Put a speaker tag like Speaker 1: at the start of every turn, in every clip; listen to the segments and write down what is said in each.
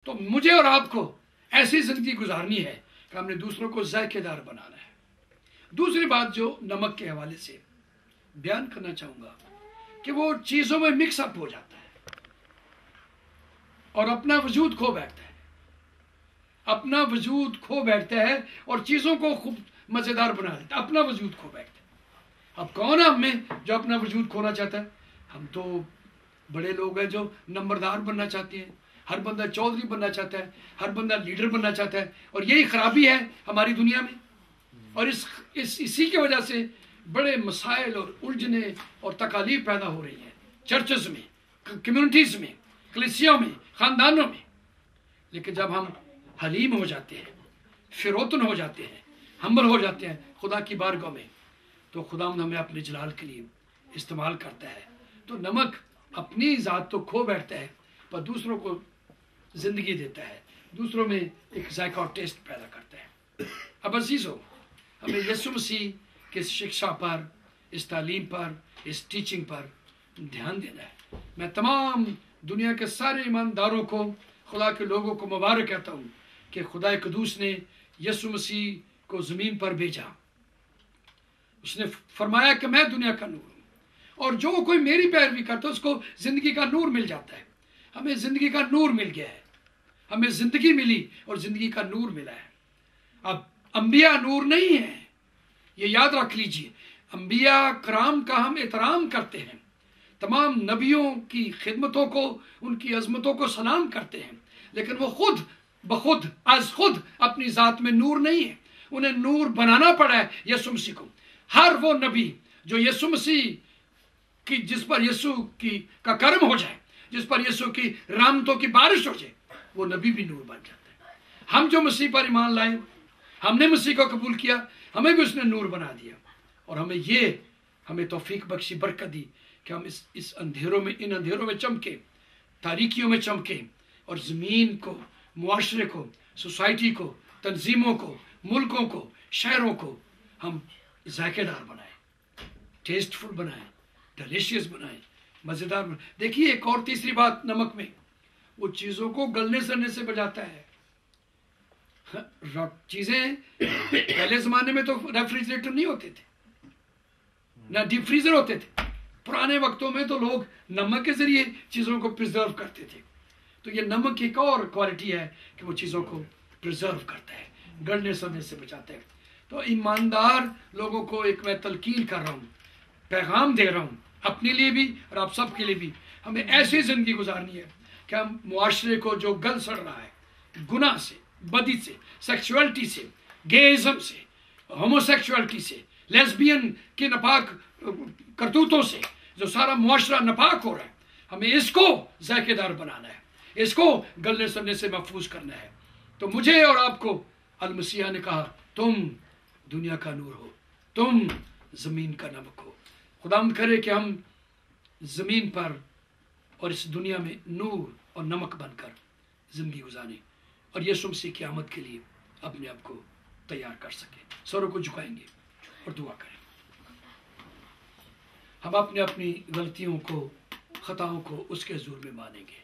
Speaker 1: تو مجھے اور آپ کو ایسی زندگی گزارنی ہے کہ ہم نے دوسروں کو ذائقے دار بنانا ہے۔ دوسری بات جو نمک کے حوالے سے بیان کرنا چاہوں گا کہ وہ چیزوں میں مکس اپ ہو جاتا ہے اور اپنا وجود کھو بیٹھتا ہے، اپنا وجود کھو بیٹھتا ہے اور چیزوں کو خوب مزیدار بنا دیتا ہے، اپنا وجود کھو بیٹھتا ہے۔ اب کون ہے ہم میں جو اپنا وجود کھونا چاہتا ہے؟ ہم تو بڑے لوگ ہیں جو نمبردار بننا چاہتے ہیں، ہر بندہ چودھری بننا چاہتا ہے، ہر بندہ لیڈر بننا چاہتا ہے، اور یہی خرابی ہے ہماری دنیا میں، اور اسی کی وجہ سے بڑے مسائل اور الجھنے اور تکالیف پیدا ہو رہی ہیں چرچز میں، کمیونٹیز میں، کلیسیوں میں، خاندانوں میں۔ لیکن جب ہم حلیم ہو جاتے ہیں، فروتن ہو جاتے ہیں، ہمبل ہو جاتے ہیں خدا کی بارگاہ میں، تو خدا ہمیں اپنے جلال کے لیے استعمال کرتا ہے۔ تو نمک اپنی ذات تو کھو بیٹھتا ہے پر دوسروں کو زندگی دیتا ہے، دوسروں میں ایک ذائقہ اور ٹیسٹ پیدا کرتا ہے۔ اب عزیزو، ہمیں یسوع مسیح کی شکشا پر، اس تعلیم پر، اس ٹیچنگ پر دھیان دینا ہے۔ میں تمام دنیا کے سارے ایمانداروں کو، خدا کے لوگوں کو مبارک کہتا ہوں کہ خدا قدوس نے یسوع مسیح کو زمین پر بھیجا۔ اس نے فرمایا کہ میں دنیا کا نور ہوں، اور جو کوئی میری پیروی کرتا ہے اس کو زندگی کا نور مل جاتا ہے۔ ہمیں زندگی کا نور مل گیا ہے، ہمیں زندگی ملی اور زندگی کا نور ملا ہے۔ اب انبیاء نور نہیں ہیں، یہ یاد رکھ لیجئے۔ انبیاء کرام کا ہم احترام کرتے ہیں، تمام نبیوں کی خدمتوں کو، ان کی عظمتوں کو سلام کرتے ہیں، لیکن وہ خود بخود از خود اپنی ذات میں نور نہیں ہے، انہیں نور بنانا پڑا ہے یسوع مسیح کو۔ ہر وہ نبی جو یسوع مسیح کی، جس پر یسوع کا کرم ہو جائے، جس پر یسوع کی رحمتوں کی بارش ہو جائے، وہ نبی بھی نور بن جاتا ہے۔ ہم جو مسیح پر ایمان لائے، ہم نے مسیح کو قبول کیا، ہمیں بھی اس نے نور بنا دیا، اور ہمیں توفیق بخشی، برکت دی کہ ہم اس اندھیروں میں، ان اندھیروں میں چمکے، تاریکیوں میں چمکے، اور زمین کو، معاشرے کو، سوسائٹی کو، تنظیموں کو، ملکوں کو، شہروں کو ہم ذائقے دار بنائیں، ٹیسٹفل بنائیں، ڈیلیشیس بنائیں، مزیدار بنائیں۔ دیکھیے ایک اور تیسری بات نمک میں، وہ چیزوں کو گلنے سڑنے سے بچاتا ہے۔ چیزیں پہلے زمانے میں تو ریفریجریٹر نہیں ہوتے تھے، نہ ڈیپ فریزر ہوتے تھے، پرانے وقتوں میں تو لوگ نمک کے ذریعے چیزوں کو پرزرو کرتے تھے۔ تو یہ نمک کی ایک اور کوالٹی ہے کہ وہ چیزوں کو پرزرو کرتا ہے، گلنے سڑنے سے بچاتا ہے۔ تو ایماندار لوگوں کو ایک میں تلقین کر رہا ہوں، پیغام دے رہا ہوں، اپنے لیے بھی اور آپ سب کے لیے بھی۔ ہمیں ایسی زندگی گزارنی ہے کہ ہم معاشرے کو جو گل سڑ رہا ہے، گناہ سے، بدی سے، سیکسولیٹی سے، گیزم سے، ہومو سیکسولیٹی سے، لیسبین کے ناپاک کرتوتوں سے جو سارا معاشرہ ناپاک ہو رہا ہے، ہمیں اس کو ذائقے دار بنانا ہے، اس کو گلنے سڑنے سے محفوظ کرنا ہے۔ تو مجھے اور آپ کو المسیح نے کہا تم دنیا کا نور ہو، تم زمین کا نمک ہو۔ خداوند کرے کہ ہم زمین پر اور اس دنیا میں نور اور نمک بن کر زندگی گزاریں، اور یسوع مسیح کی آمد کے لیے اپنے آپ کو تیار کر سکیں۔ سروں کو جھکائیں گے اور دعا کریں۔ ہم اپنی غلطیوں کو، خطاؤں کو اس کے حضور میں مانیں گے،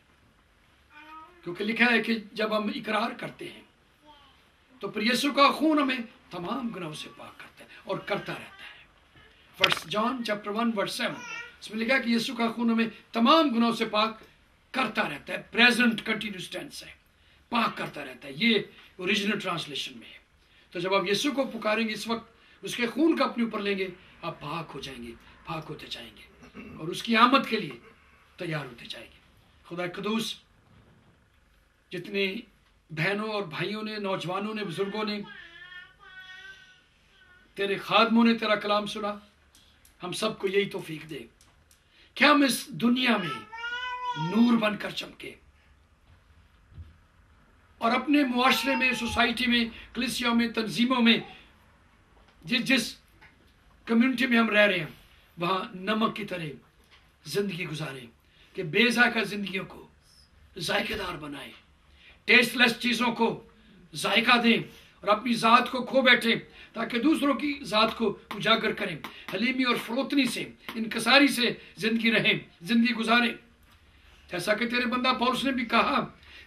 Speaker 1: کیونکہ لکھا ہے کہ جب ہم اقرار کرتے ہیں تو پھر یسوع کا خون ہمیں تمام گناہوں سے پاک کرتا ہے اور کرتا رہتا ہے۔ فرسٹ جان چیپٹر 1:7 اس میں لکھا ہے کہ یسوع کا خون ہمیں تمام گناہوں سے پاک کرتا رہتا ہے، پریزنٹ کنٹینیوس ٹینس ہے، پاک کرتا رہتا ہے۔ یہ اوریجنل ٹرانسلیشن میں ہے۔ تو جب آپ یسوع کو پکاریں گے، اس وقت اس کے خون کا اپنے اوپر لیں گے، آپ پاک ہو جائیں گے، پاک ہوتے جائیں گے، اور اس کی آمد کے لیے تیار ہوتے جائیں گے۔ خدا قدوس جتنے بہنوں اور بھائیوں نے، نوجوانوں نے، بزرگوں نے، تیرے خادموں نے تیرا کلام سنا، ہم سب کو یہی توفیق دے کہ ہم اس دنیا میں نور بن کر چمکے، اور اپنے معاشرے میں، سوسائٹی میں، کلیسیوں میں، تنظیموں میں، جس کمیونٹی میں ہم رہ رہے ہیں، وہاں نمک کی طرح زندگی گزاریں کہ بے ذائقہ زندگیوں کو ذائقے دار بنائیں، ٹیسٹ لیس چیزوں کو ذائقہ دیں، اور اپنی ذات کو کھو بیٹھیں تاکہ دوسروں کی ذات کو اجاگر کریں، حلیمی اور فروتنی سے، انکساری سے زندگی رہیں، زندگی گزاریں، جیسا کہ تیرے بندہ پولس نے بھی کہا